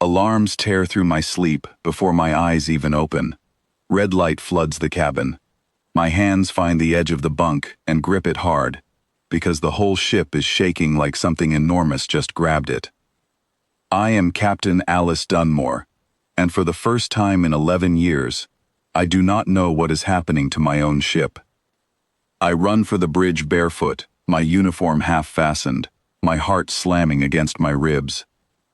Alarms tear through my sleep before my eyes even open. Red light floods the cabin. My hands find the edge of the bunk and grip it hard, because the whole ship is shaking like something enormous just grabbed it. I am Captain Alice Dunmore, and for the first time in 11 years, I do not know what is happening to my own ship. I run for the bridge barefoot, my uniform half-fastened, my heart slamming against my ribs.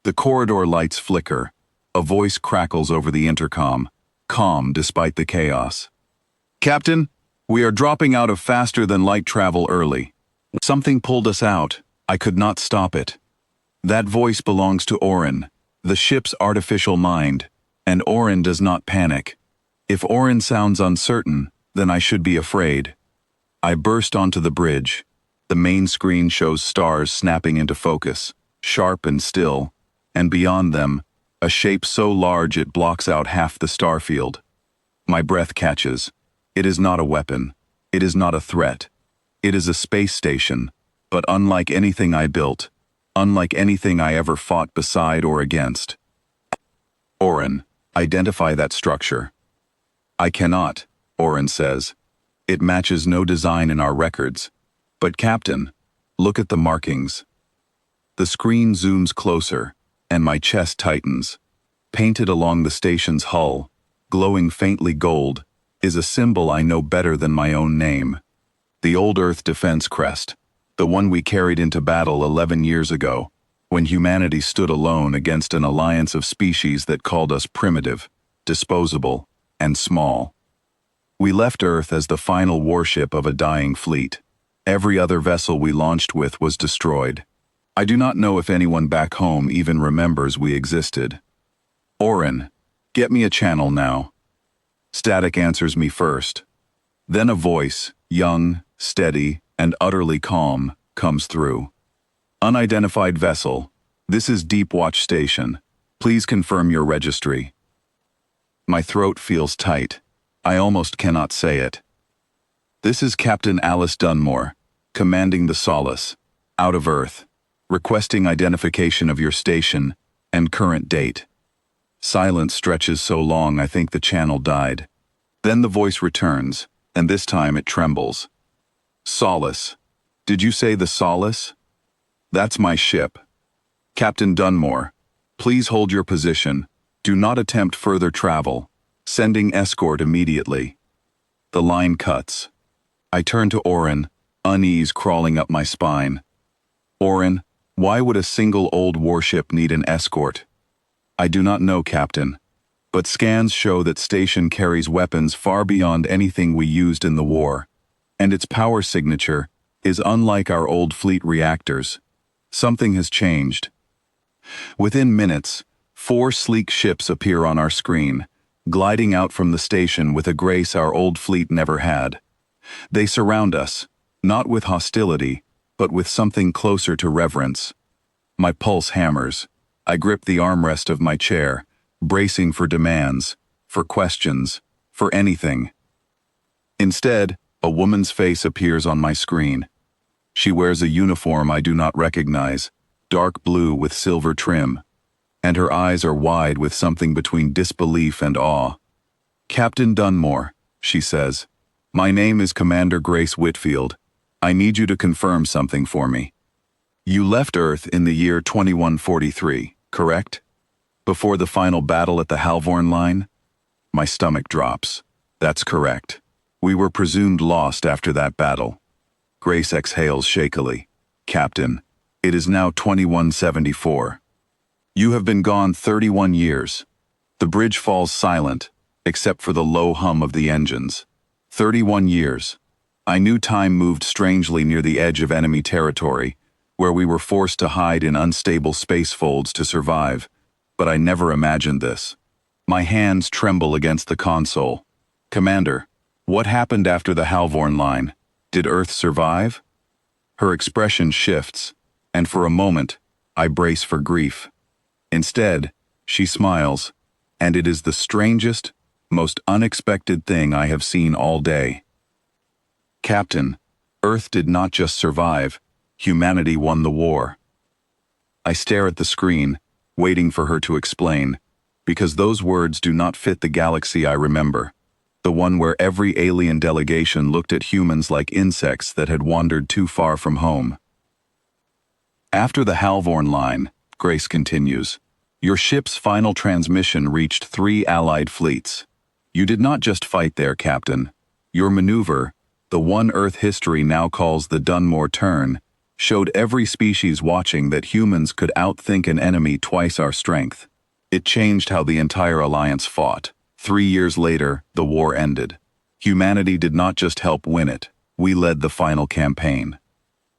The corridor lights flicker. A voice crackles over the intercom, calm despite the chaos. "Captain, we are dropping out of faster-than-light travel early. Something pulled us out. I could not stop it." That voice belongs to Orin, the ship's artificial mind, and Orin does not panic. If Orin sounds uncertain, then I should be afraid. I burst onto the bridge. The main screen shows stars snapping into focus, sharp and still, and beyond them, a shape so large it blocks out half the starfield. My breath catches. It is not a weapon. It is not a threat. It is a space station, but unlike anything I built, unlike anything I ever fought beside or against. Orin, identify that structure. I cannot, Orin says. It matches no design in our records. But Captain, look at the markings. The screen zooms closer, and my chest tightens. Painted along the station's hull, glowing faintly gold, is a symbol I know better than my own name. The old Earth defense crest, the one we carried into battle 11 years ago, when humanity stood alone against an alliance of species that called us primitive, disposable, and small. We left Earth as the final warship of a dying fleet. Every other vessel we launched with was destroyed. I do not know if anyone back home even remembers we existed. Orin, get me a channel now. Static answers me first. Then a voice, young, steady, and utterly calm, comes through. Unidentified vessel, this is Deep Watch Station. Please confirm your registry. My throat feels tight. I almost cannot say it. This is Captain Alice Dunmore, commanding the Solace, out of Earth, requesting identification of your station and current date. Silence stretches so long I think the channel died. Then the voice returns, and this time it trembles. Solace. Did you say the Solace? That's my ship. Captain Dunmore, please hold your position. Do not attempt further travel. Sending escort immediately. The line cuts. I turn to Orin, unease crawling up my spine. Orin, why would a single old warship need an escort? I do not know, Captain, but scans show that station carries weapons far beyond anything we used in the war, and its power signature is unlike our old fleet reactors. Something has changed. Within minutes, 4 sleek ships appear on our screen, gliding out from the station with a grace our old fleet never had. They surround us, not with hostility, but with something closer to reverence. My pulse hammers. I grip the armrest of my chair, bracing for demands, for questions, for anything. Instead, a woman's face appears on my screen. She wears a uniform I do not recognize, dark blue with silver trim, and her eyes are wide with something between disbelief and awe. Captain Dunmore, she says, my name is Commander Grace Whitfield. I need you to confirm something for me. You left Earth in the year 2143, correct? Before the final battle at the Halvorn Line? My stomach drops. That's correct. We were presumed lost after that battle. Grace exhales shakily. Captain, it is now 2174. You have been gone 31 years. The bridge falls silent, except for the low hum of the engines. 31 years. I knew time moved strangely near the edge of enemy territory, where we were forced to hide in unstable space folds to survive, but I never imagined this. My hands tremble against the console. Commander, what happened after the Halvorn Line? Did Earth survive? Her expression shifts, and for a moment, I brace for grief. Instead, she smiles, and it is the strangest, most unexpected thing I have seen all day. Captain, Earth did not just survive, humanity won the war. I stare at the screen, waiting for her to explain, because those words do not fit the galaxy I remember, the one where every alien delegation looked at humans like insects that had wandered too far from home. After the Halvorn line, Grace continues, your ship's final transmission reached 3 Allied fleets. You did not just fight there, Captain. Your maneuver, the one Earth history now calls the Dunmore Turn, showed every species watching that humans could outthink an enemy twice our strength. It changed how the entire alliance fought. 3 years later, the war ended. Humanity did not just help win it, we led the final campaign.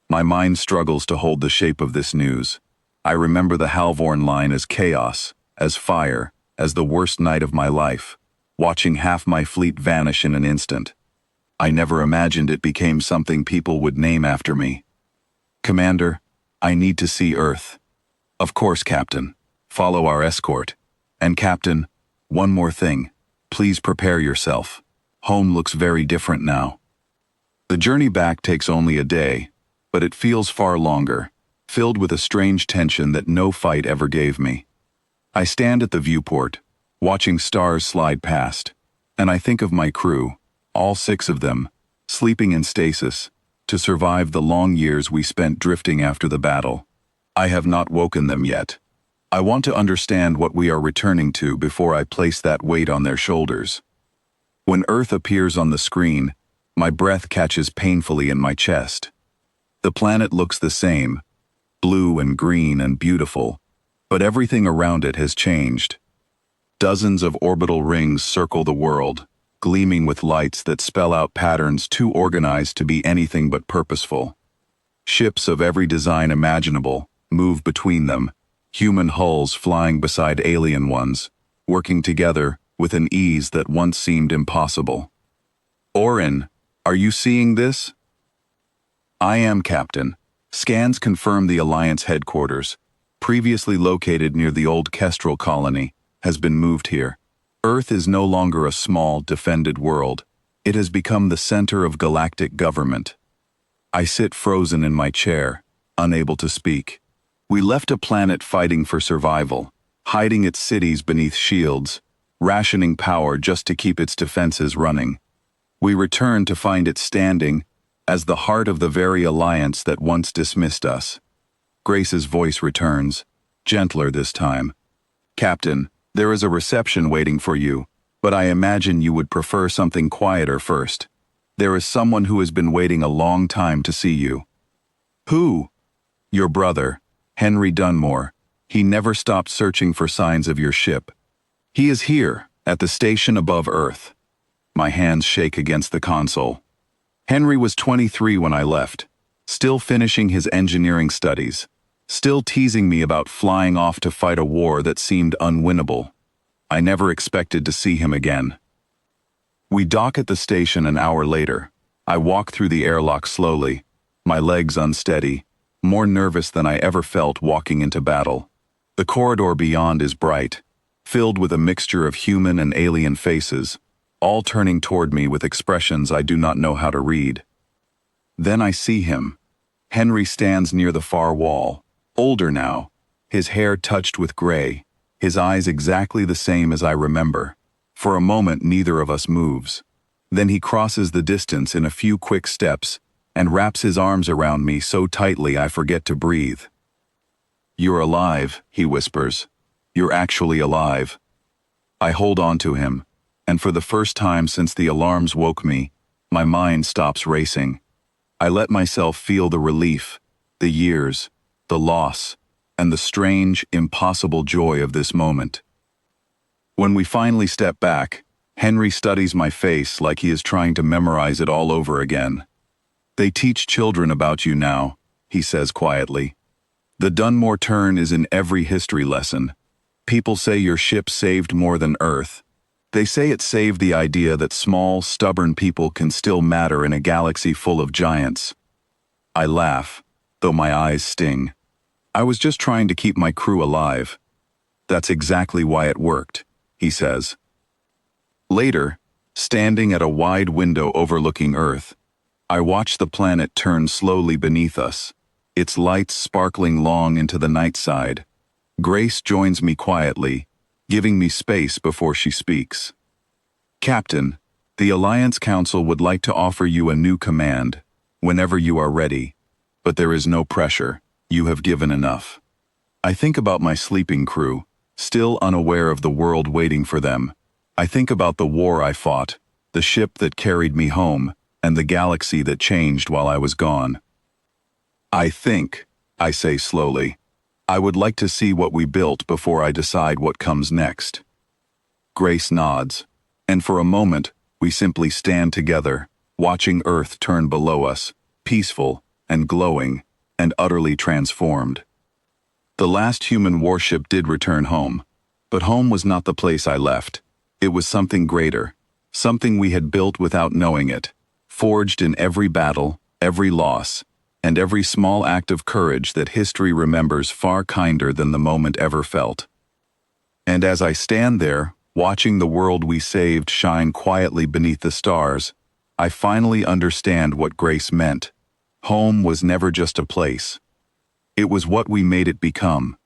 My mind struggles to hold the shape of this news. I remember the Halvorn line as chaos, as fire, as the worst night of my life, watching half my fleet vanish in an instant. I never imagined it became something people would name after me. Commander, I need to see Earth. Of course, Captain. Follow our escort. And Captain, one more thing. Please prepare yourself. Home looks very different now. The journey back takes only a day, but it feels far longer, filled with a strange tension that no fight ever gave me. I stand at the viewport, watching stars slide past, and I think of my crew, all 6 of them, sleeping in stasis, to survive the long years we spent drifting after the battle. I have not woken them yet. I want to understand what we are returning to before I place that weight on their shoulders. When Earth appears on the screen, my breath catches painfully in my chest. The planet looks the same, blue and green and beautiful, but everything around it has changed. Dozens of orbital rings circle the world, gleaming with lights that spell out patterns too organized to be anything but purposeful. Ships of every design imaginable move between them, human hulls flying beside alien ones, working together with an ease that once seemed impossible. Orin, are you seeing this? I am, Captain. Scans confirm the Alliance headquarters, previously located near the old Kestrel colony, has been moved here. Earth is no longer a small, defended world. It has become the center of galactic government. I sit frozen in my chair, unable to speak. We left a planet fighting for survival, hiding its cities beneath shields, rationing power just to keep its defenses running. We return to find it standing as the heart of the very alliance that once dismissed us. Grace's voice returns, gentler this time. Captain, there is a reception waiting for you, but I imagine you would prefer something quieter first. There is someone who has been waiting a long time to see you. Who? Your brother, Henry Dunmore. He never stopped searching for signs of your ship. He is here, at the station above Earth. My hands shake against the console. Henry was 23 when I left, still finishing his engineering studies, still teasing me about flying off to fight a war that seemed unwinnable. I never expected to see him again. We dock at the station an hour later. I walk through the airlock slowly, my legs unsteady, more nervous than I ever felt walking into battle. The corridor beyond is bright, filled with a mixture of human and alien faces, all turning toward me with expressions I do not know how to read. Then I see him. Henry stands near the far wall, older now, his hair touched with gray, his eyes exactly the same as I remember. For a moment, neither of us moves. Then he crosses the distance in a few quick steps and wraps his arms around me so tightly I forget to breathe. You're alive, he whispers. You're actually alive. I hold on to him, and for the first time since the alarms woke me, my mind stops racing. I let myself feel the relief, the years, the loss, and the strange, impossible joy of this moment. When we finally step back, Henry studies my face like he is trying to memorize it all over again. They teach children about you now, he says quietly. The Dunmore Turn is in every history lesson. People say your ship saved more than Earth. They say it saved the idea that small, stubborn people can still matter in a galaxy full of giants. I laugh, though my eyes sting. I was just trying to keep my crew alive. That's exactly why it worked, he says. Later, standing at a wide window overlooking Earth, I watch the planet turn slowly beneath us, its lights sparkling long into the night side. Grace joins me quietly, giving me space before she speaks. Captain, the Alliance Council would like to offer you a new command, whenever you are ready, but there is no pressure. You have given enough. I think about my sleeping crew, still unaware of the world waiting for them. I think about the war I fought, the ship that carried me home, and the galaxy that changed while I was gone. I say slowly, I would like to see what we built before I decide what comes next. Grace nods, and for a moment, we simply stand together, watching Earth turn below us, peaceful and glowing and utterly transformed. The last human warship did return home, but home was not the place I left. It was something greater, something we had built without knowing it, forged in every battle, every loss, and every small act of courage that history remembers far kinder than the moment ever felt. And as I stand there, watching the world we saved shine quietly beneath the stars, I finally understand what Grace meant. Home was never just a place. It was what we made it become.